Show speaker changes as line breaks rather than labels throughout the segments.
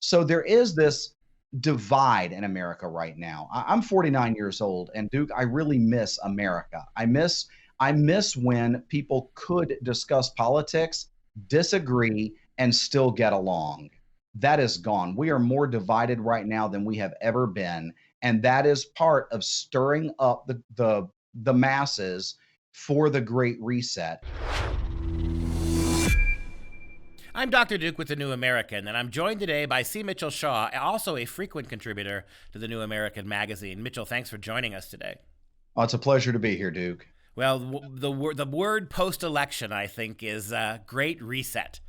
So there is this divide in America right now. I'm 49 years old, and Duke, I really miss America. I miss when people could discuss politics, disagree, and still get along. That is gone. We are more divided right now than we have ever been, and that is part of stirring up the masses for the Great Reset.
I'm Dr. Duke with The New American, and I'm joined today by C. Mitchell Shaw, also a frequent contributor to The New American magazine. Mitchell, thanks for joining us today.
Oh, it's a pleasure to be here, Duke.
Well, the word post-election, I think, is great reset.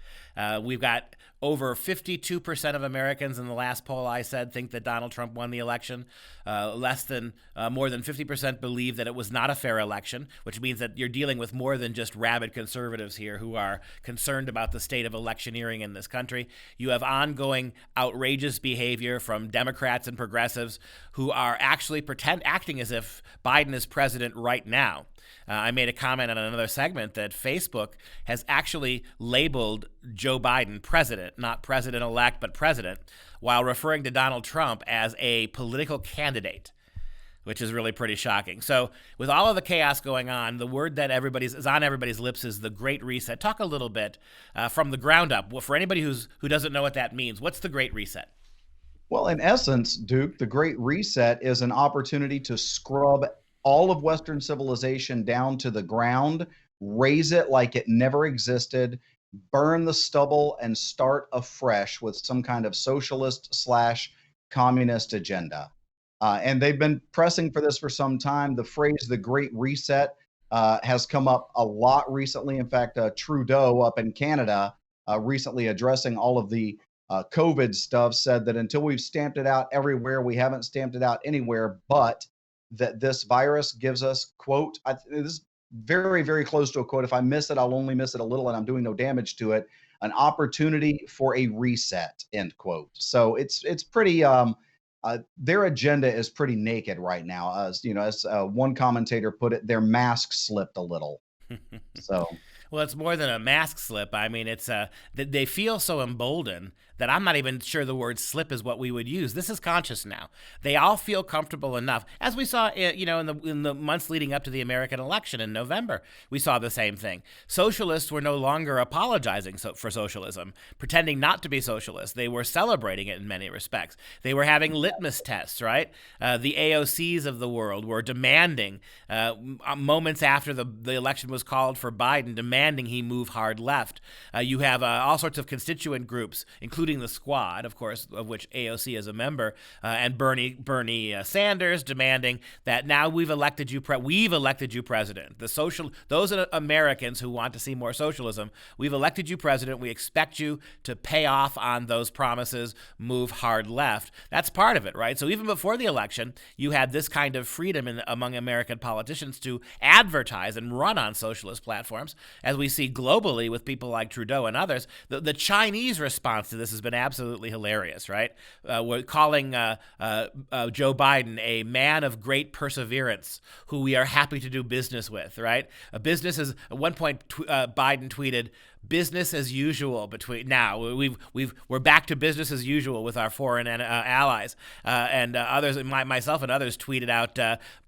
We've got over 52% of Americans in the last poll I said think that Donald Trump won the election. More than 50% believe that it was not a fair election, which means that you're dealing with more than just rabid conservatives here who are concerned about the state of electioneering in this country. You have ongoing outrageous behavior from Democrats and progressives who are actually acting as if Biden is president right now. I made a comment on another segment that Facebook has actually labeled Joe Biden president, not president-elect, but president, while referring to Donald Trump as a political candidate, which is really pretty shocking. So with all of the chaos going on, the word that is on everybody's lips is the Great Reset. Talk a little bit from the ground up. Well, for anybody who doesn't know what that means, what's the Great Reset?
Well, in essence, Duke, the Great Reset is an opportunity to scrub all of Western civilization down to the ground, raise it like it never existed, burn the stubble, and start afresh with some kind of socialist slash communist agenda. And they've been pressing for this for some time. The phrase the Great Reset has come up a lot recently. In fact, Trudeau up in Canada recently addressing all of the COVID stuff said that until we've stamped it out everywhere, we haven't stamped it out anywhere, but that this virus gives us, quote, this is very, very close to a quote. If I miss it, I'll only miss it a little and I'm doing no damage to it. An opportunity for a reset, end quote. So it's pretty, their agenda is pretty naked right now. As one commentator put it, their mask slipped a little. So.
Well, it's more than a mask slip. I mean, it's they feel so emboldened that I'm not even sure the word slip is what we would use. This is conscious now. They all feel comfortable enough, as we saw, in the months leading up to the American election in November. We saw the same thing. Socialists were no longer apologizing for socialism, pretending not to be socialists. They were celebrating it in many respects. They were having litmus tests, right? The AOCs of the world were demanding, moments after the election was called for Biden, demanding he move hard left. You have all sorts of constituent groups, including the Squad, of course, of which AOC is a member, and Bernie Sanders demanding that now we've elected you president. Those are Americans who want to see more socialism. We've elected you president. We expect you to pay off on those promises. Move hard left. That's part of it, right? So even before the election, you had this kind of freedom among American politicians to advertise and run on socialist platforms, as we see globally with people like Trudeau and others. The Chinese response to this has been absolutely hilarious, right? We're calling Joe Biden a man of great perseverance who we are happy to do business with, right? At one point, Biden tweeted, "Business as usual between now. We're back to business as usual with our foreign allies." And others, myself and others, tweeted out,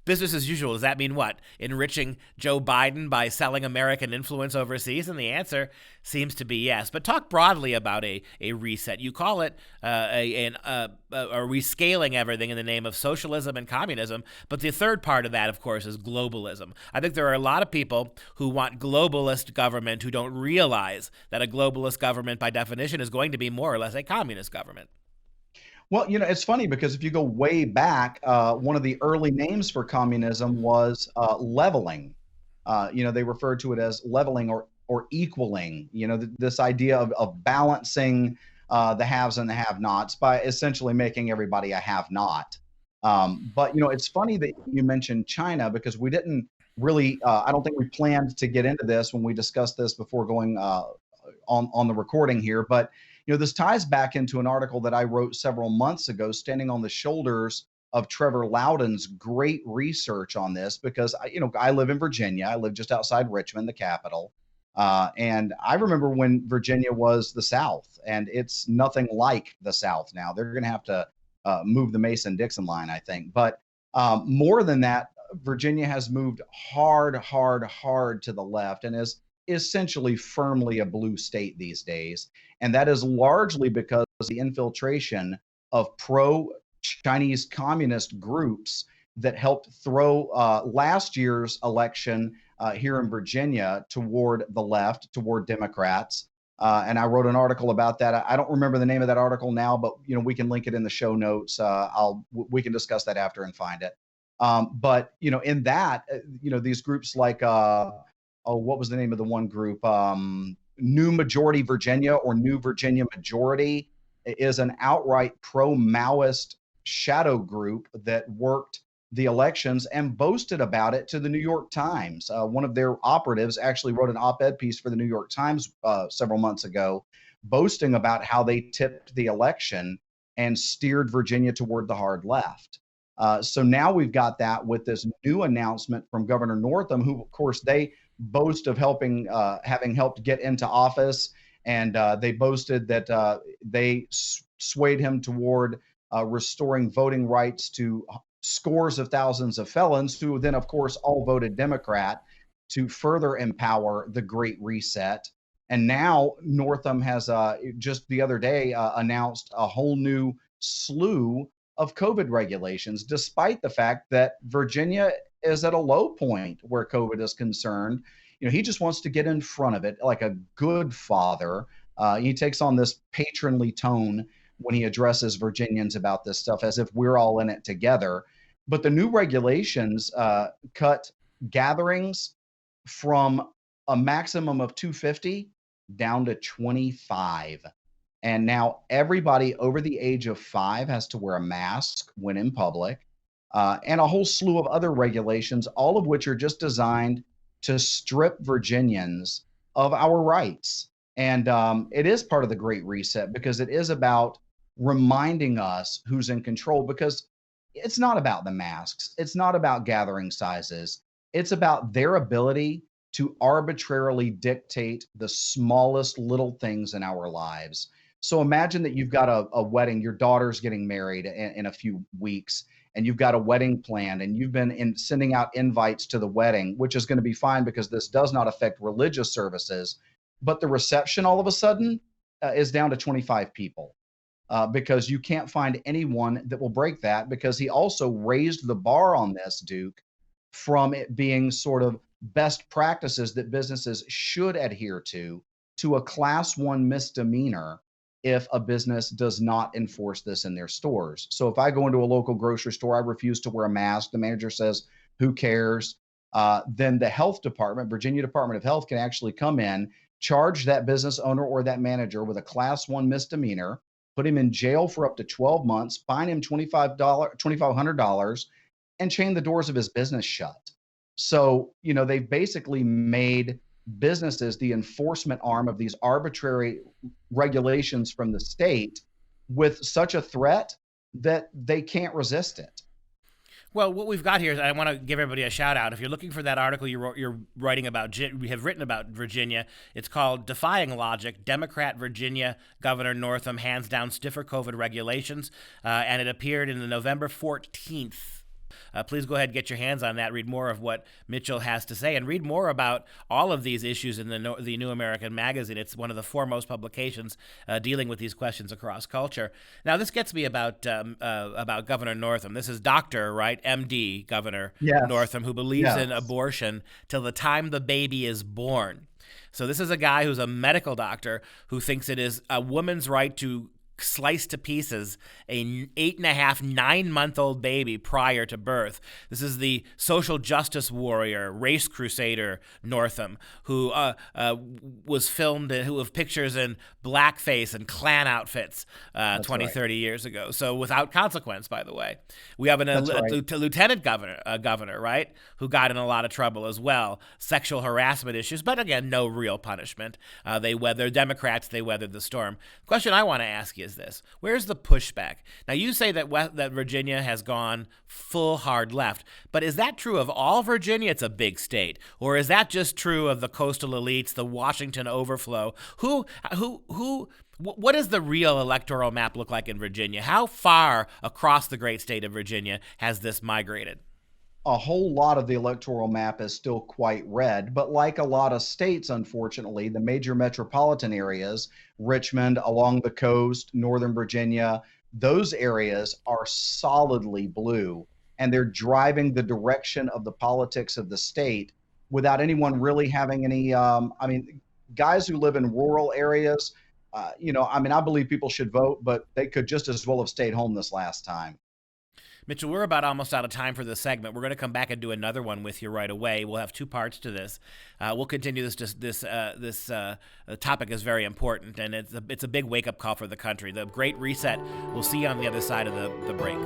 "Business as usual." Does that mean what? Enriching Joe Biden by selling American influence overseas? And the answer seems to be yes. But talk broadly about a reset. You call it a rescaling everything in the name of socialism and communism. But the third part of that, of course, is globalism. I think there are a lot of people who want globalist government who don't realize that a globalist government, by definition, is going to be more or less a communist government.
Well, it's funny because if you go way back, one of the early names for communism was leveling. They referred to it as leveling or equaling. This idea of balancing the haves and the have-nots by essentially making everybody a have-not. But it's funny that you mentioned China because we didn't really. I don't think we planned to get into this when we discussed this before going on the recording here, but. This ties back into an article that I wrote several months ago, standing on the shoulders of Trevor Loudon's great research on this, because I live in Virginia. I live just outside Richmond, the capital. And I remember when Virginia was the South, and it's nothing like the South now. They're going to have to move the Mason-Dixon line, I think. But more than that, Virginia has moved hard, hard, hard to the left and is essentially firmly a blue state these days. And that is largely because of the infiltration of pro-Chinese communist groups that helped throw last year's election here in Virginia toward the left, toward Democrats. And I wrote an article about that. I don't remember the name of that article now, but we can link it in the show notes. We can discuss that after and find it. But in that, these groups like what was the name of the one group? New Majority Virginia, or New Virginia Majority, is an outright pro-Maoist shadow group that worked the elections and boasted about it to the New York Times. One of their operatives actually wrote an op-ed piece for the New York Times several months ago, boasting about how they tipped the election and steered Virginia toward the hard left. So now we've got that with this new announcement from Governor Northam, who, of course, they boast of having helped get into office, and they boasted that they swayed him toward restoring voting rights to scores of thousands of felons who then, of course, all voted Democrat, to further empower the Great Reset. And now Northam has just the other day announced a whole new slew of COVID regulations, despite the fact that Virginia is at a low point where COVID is concerned. He just wants to get in front of it like a good father. He takes on this patronly tone when he addresses Virginians about this stuff, as if we're all in it together. But the new regulations cut gatherings from a maximum of 250 down to 25. And now everybody over the age of 5 has to wear a mask when in public, and a whole slew of other regulations, all of which are just designed to strip Virginians of our rights. And it is part of the Great Reset, because it is about reminding us who's in control, because it's not about the masks. It's not about gathering sizes. It's about their ability to arbitrarily dictate the smallest little things in our lives. So imagine that you've got a wedding, your daughter's getting married in a few weeks, and you've got a wedding planned, and you've been sending out invites to the wedding, which is going to be fine because this does not affect religious services. But the reception all of a sudden is down to 25 people. Because you can't find anyone that will break that, because he also raised the bar on this, Duke, from it being sort of best practices that businesses should adhere to a class 1 misdemeanor if a business does not enforce this in their stores. So if I go into a local grocery store, I refuse to wear a mask, the manager says, who cares? Then the health department, Virginia Department of Health, can actually come in, charge that business owner or that manager with a class 1 misdemeanor, put him in jail for up to 12 months, fine him $2,500, and chain the doors of his business shut. So, they've basically made businesses the enforcement arm of these arbitrary regulations from the state, with such a threat that they can't resist it.
Well, what we've got here is, I want to give everybody a shout out. If you're looking for that article you're writing about, we have written about Virginia. It's called "Defying Logic: Democrat Virginia Governor Northam Hands Down Stiffer COVID Regulations," and it appeared in the November 14th. Please go ahead and get your hands on that. Read more of what Mitchell has to say, and read more about all of these issues in the New American Magazine. It's one of the foremost publications dealing with these questions across culture. Now, this gets me about Governor Northam. This is Dr. right, MD Governor Northam, who believes in abortion till the time the baby is born. So this is a guy who's a medical doctor who thinks it is a woman's right to slice to pieces a 8.5, 9-month-old baby prior to birth. This is the social justice warrior, race crusader Northam, who was filmed, who have pictures in blackface and Klan outfits 20, right. 30 years ago. So without consequence, by the way. We have a lieutenant governor, right, who got in a lot of trouble as well. Sexual harassment issues, but again, no real punishment. They're Democrats, they weathered the storm. The question I want to ask you is this? Where's the pushback? Now, you say that Virginia has gone full hard left, but is that true of all Virginia? It's a big state. Or is that just true of the coastal elites, the Washington overflow? What does the real electoral map look like in Virginia? How far across the great state of Virginia has this migrated?
A whole lot of the electoral map is still quite red, but like a lot of states, unfortunately, the major metropolitan areas, Richmond, along the coast, Northern Virginia, those areas are solidly blue, and they're driving the direction of the politics of the state without anyone really having any. I mean, guys who live in rural areas, I mean, I believe people should vote, but they could just as well have stayed home this last time.
Mitchell, we're about almost out of time for this segment. We're going to come back and do another one with you right away. We'll have two parts to this. We'll continue this. This topic is very important, and it's a big wake up call for the country. The Great Reset. We'll see you on the other side of the break.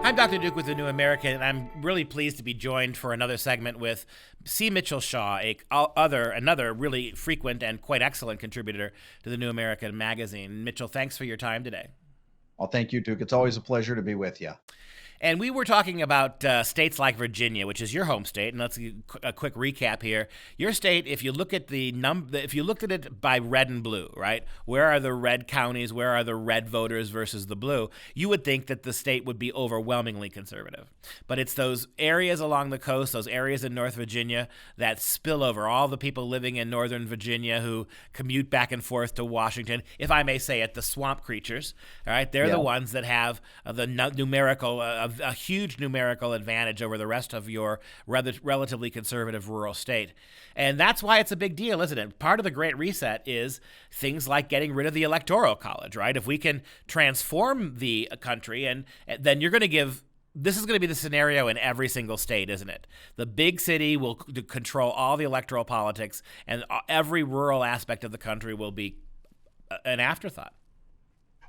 I'm Dr. Duke with The New American, and I'm really pleased to be joined for another segment with C. Mitchell Shaw, another really frequent and quite excellent contributor to The New American magazine. Mitchell, thanks for your time today.
Well, thank you, Duke. It's always a pleasure to be with you.
And we were talking about states like Virginia, which is your home state. And let's do a quick recap here. Your state, if you look at if you looked at it by red and blue, right? Where are the red counties? Where are the red voters versus the blue? You would think that the state would be overwhelmingly conservative. But it's those areas along the coast, those areas in North Virginia that spill over. All the people living in Northern Virginia who commute back and forth to Washington, if I may say it, the swamp creatures. All right, they're the ones that have the numerical. A huge numerical advantage over the rest of your relatively conservative rural state. And that's why it's a big deal, isn't it? Part of the Great Reset is things like getting rid of the Electoral College, right? If we can transform the country, and then you're going to give this is going to be the scenario in every single state, isn't it? The big city will control all the electoral politics, and every rural aspect of the country will be an afterthought.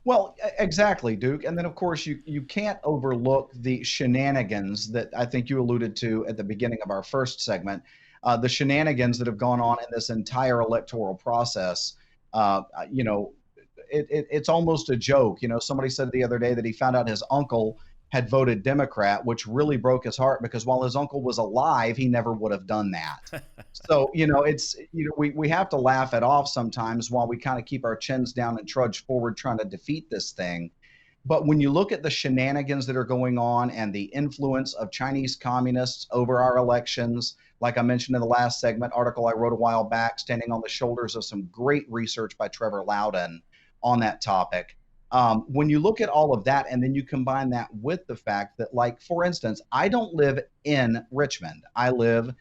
Well, exactly, Duke. And then, of course, you can't overlook the shenanigans that I think you alluded to at the beginning of our first segment, the shenanigans that have gone on in this entire electoral process. Uh, you know, it's almost a joke. Somebody said the other day that he found out his uncle had voted Democrat, which really broke his heart because while his uncle was alive, he never would have done that. So, we have to laugh it off sometimes while we kind of keep our chins down and trudge forward trying to defeat this thing. But when you look at the shenanigans that are going on and the influence of Chinese communists over our elections, like I mentioned in the last segment, article I wrote a while back, standing on the shoulders of some great research by Trevor Loudon on that topic. When you look at all of that and then you combine that with the fact that, like, for instance, I don't live in Richmond. I live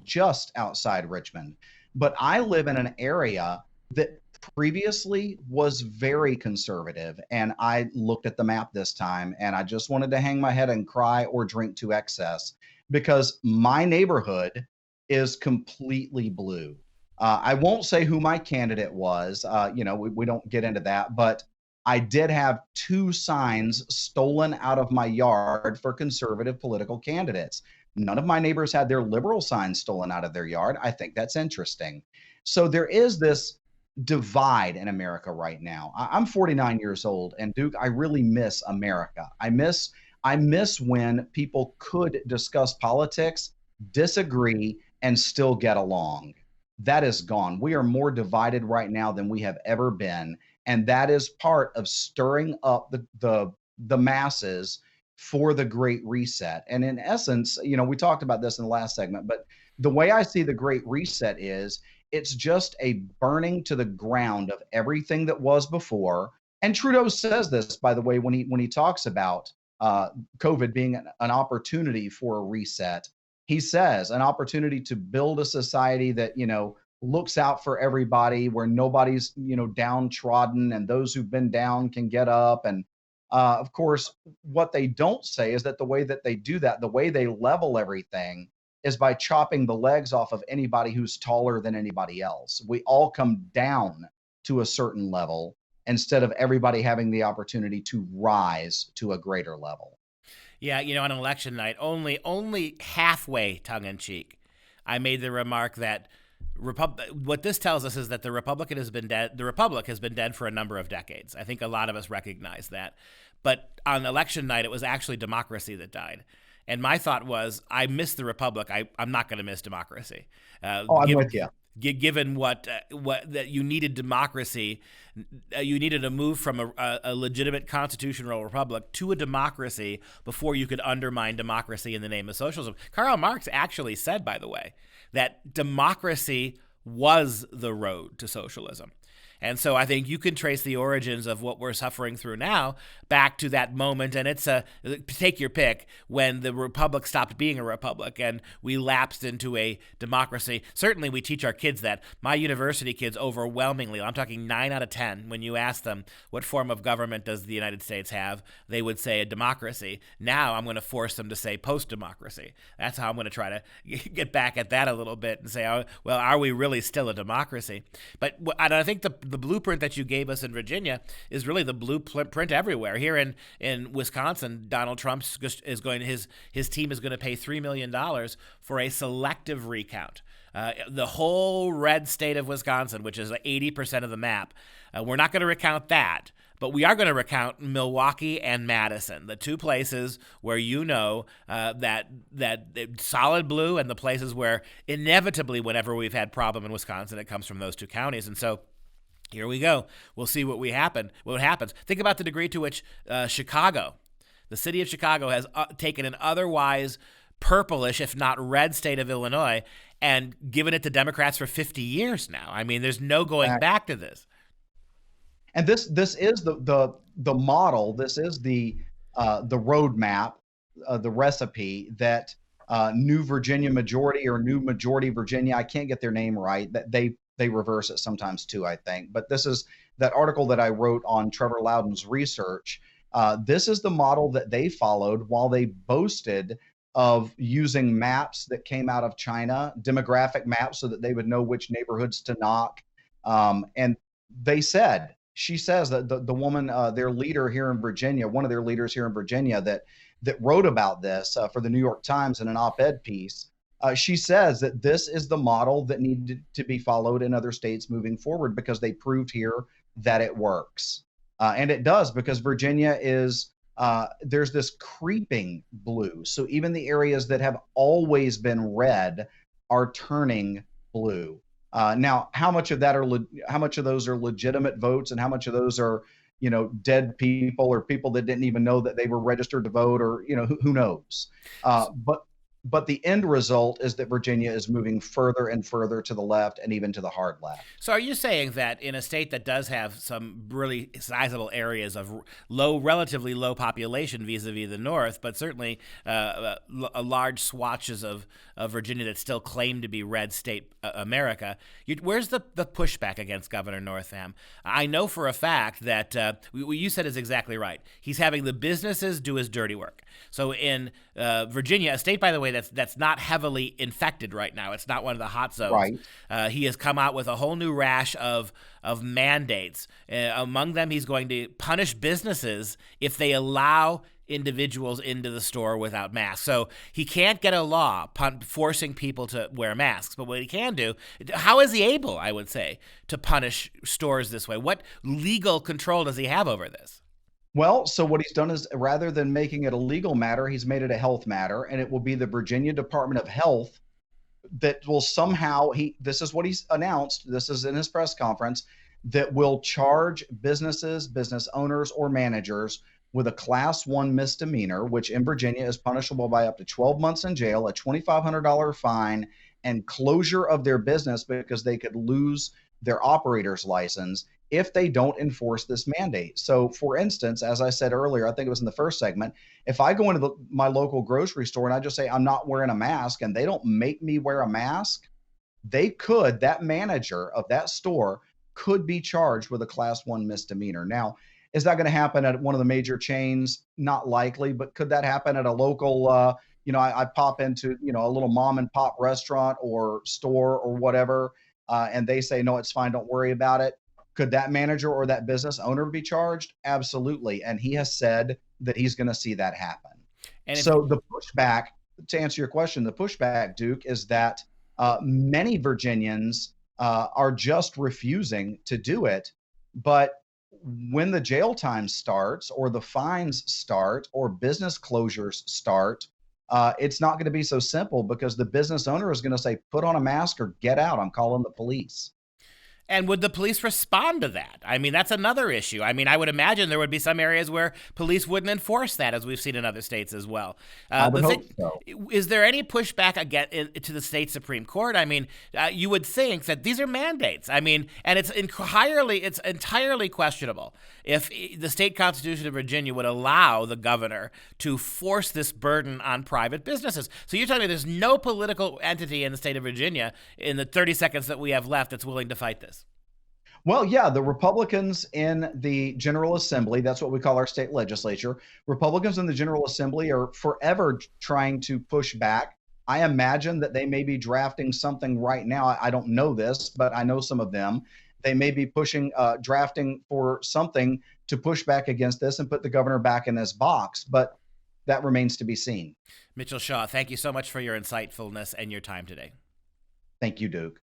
just outside Richmond. But I live in an area that previously was very conservative. And I looked at the map this time and I just wanted to hang my head and cry or drink to excess because my neighborhood is completely blue. I won't say who my candidate was. We don't get into that, but I did have two signs stolen out of my yard for conservative political candidates. None of my neighbors had their liberal signs stolen out of their yard. I think that's interesting. So there is this divide in America right now. I'm 49 years old, and Duke, I really miss America. I miss when people could discuss politics, disagree, and still get along. That is gone. We are more divided right now than we have ever been, and that is part of stirring up the masses for the Great Reset. And in essence, we talked about this in the last segment, but the way I see the Great Reset is it's just a burning to the ground of everything that was before. And Trudeau says this, by the way, when he talks about COVID being an opportunity for a reset. He says an opportunity to build a society that, looks out for everybody, where nobody's, downtrodden and those who've been down can get up. And of course, what they don't say is that the way that they do that, the way they level everything is by chopping the legs off of anybody who's taller than anybody else. We all come down to a certain level instead of everybody having the opportunity to rise to a greater level.
Yeah, on election night, only halfway tongue in cheek. I made the remark that what this tells us is that the Republic has been dead for a number of decades. I think a lot of us recognize that. But on election night, it was actually democracy that died. And my thought was, I miss the Republic. I'm not going to miss democracy.
I'm with you.
Given what that you needed democracy, you needed to move from a legitimate constitutional republic to a democracy before you could undermine democracy in the name of socialism. Karl Marx actually said, by the way, that democracy was the road to socialism. And so I think you can trace the origins of what we're suffering through now back to that moment. And it's take your pick, when the republic stopped being a republic and we lapsed into a democracy. Certainly we teach our kids that. My university kids overwhelmingly, I'm talking 9 out of 10, when you ask them what form of government does the United States have, they would say a democracy. Now I'm going to force them to say post-democracy. That's how I'm going to try to get back at that a little bit and say, oh, well, are we really still a democracy? But I think the blueprint that you gave us in Virginia is really the blueprint everywhere. Here in Wisconsin, Donald Trump is going. His team is going to pay $3 million for a selective recount. The whole red state of Wisconsin, which is 80% of the map, we're not going to recount that. But we are going to recount Milwaukee and Madison, the two places where that solid blue, and the places where inevitably, whenever we've had problem in Wisconsin, it comes from those two counties. And so here we go. We'll see what happens. Think about the degree to which Chicago, the city of Chicago, has taken an otherwise purplish, if not red, state of Illinois and given it to Democrats for 50 years now. I mean, there's no going back to this.
And this is the model. This is the roadmap, the recipe that New Virginia Majority, or New Majority Virginia, I can't get their name right, that they reverse it sometimes too, I think. But this is that article that I wrote on Trevor Loudon's research. This is the model that they followed while they boasted of using maps that came out of China, demographic maps, so that they would know which neighborhoods to knock. And she says that the woman, their leader here in Virginia, one of their leaders here in Virginia that wrote about this for the New York Times in an op-ed piece, she says that this is the model that needed to be followed in other states moving forward, because they proved here that it works. And it does, because Virginia is, there's this creeping blue. So even the areas that have always been red are turning blue. Now, how much of those are legitimate votes, and how much of those are, dead people, or people that didn't even know that they were registered to vote, or, who knows? But the end result is that Virginia is moving further and further to the left, and even to the hard left.
So are you saying that in a state that does have some really sizable areas of relatively low population vis-a-vis the north, but certainly a large swatches of Virginia that still claim to be red state America, where's the pushback against Governor Northam? I know for a fact that what you said is exactly right. He's having the businesses do his dirty work. So in Virginia, a state, by the way, that's not heavily infected right now. It's not one of the hot zones. Right. He has come out with a whole new rash of mandates. Among them, he's going to punish businesses if they allow individuals into the store without masks. So he can't get a law forcing people to wear masks. But what he can do, how is he able, I would say, to punish stores this way? What legal control does he have over this?
Well, so what he's done is, rather than making it a legal matter, he's made it a health matter, and it will be the Virginia Department of Health that will somehow, this is what he's announced, this is in his press conference, that will charge businesses, business owners, or managers with a Class 1 misdemeanor, which in Virginia is punishable by up to 12 months in jail, a $2,500 fine, and closure of their business, because they could lose their operator's license if they don't enforce this mandate. So for instance, as I said earlier, I think it was in the first segment, if I go into my local grocery store and I just say I'm not wearing a mask, and they don't make me wear a mask, that manager of that store could be charged with a Class 1 misdemeanor. Now, is that going to happen at one of the major chains? Not likely, but could that happen at a local, I pop into, a little mom and pop restaurant or store or whatever, and they say, no, it's fine, don't worry about it. Could that manager or that business owner be charged? Absolutely. And he has said that he's going to see that happen. And so the pushback, to answer your question, the pushback, Duke, is that Many Virginians are just refusing to do it. But when the jail time starts, or the fines start, or business closures start, it's not going to be so simple, because the business owner is going to say, put on a mask or get out. I'm calling the police.
And would the police respond to that? I mean, that's another issue. I mean, I would imagine there would be some areas where police wouldn't enforce that, as we've seen in other states as well.
I would hope so.
Is there any pushback again to the state Supreme Court? I mean, you would think that these are mandates. I mean, and it's entirely questionable if the state constitution of Virginia would allow the governor to force this burden on private businesses. So you're telling me there's no political entity in the state of Virginia, in the 30 seconds that we have left, that's willing to fight this?
Well, yeah, the Republicans in the General Assembly, that's what we call our state legislature. Republicans in the General Assembly are forever trying to push back. I imagine that they may be drafting something right now. I don't know this, but I know some of them. They may be drafting for something to push back against this and put the governor back in his box, but that remains to be seen.
Mitchell Shaw, thank you so much for your insightfulness and your time today.
Thank you, Duke.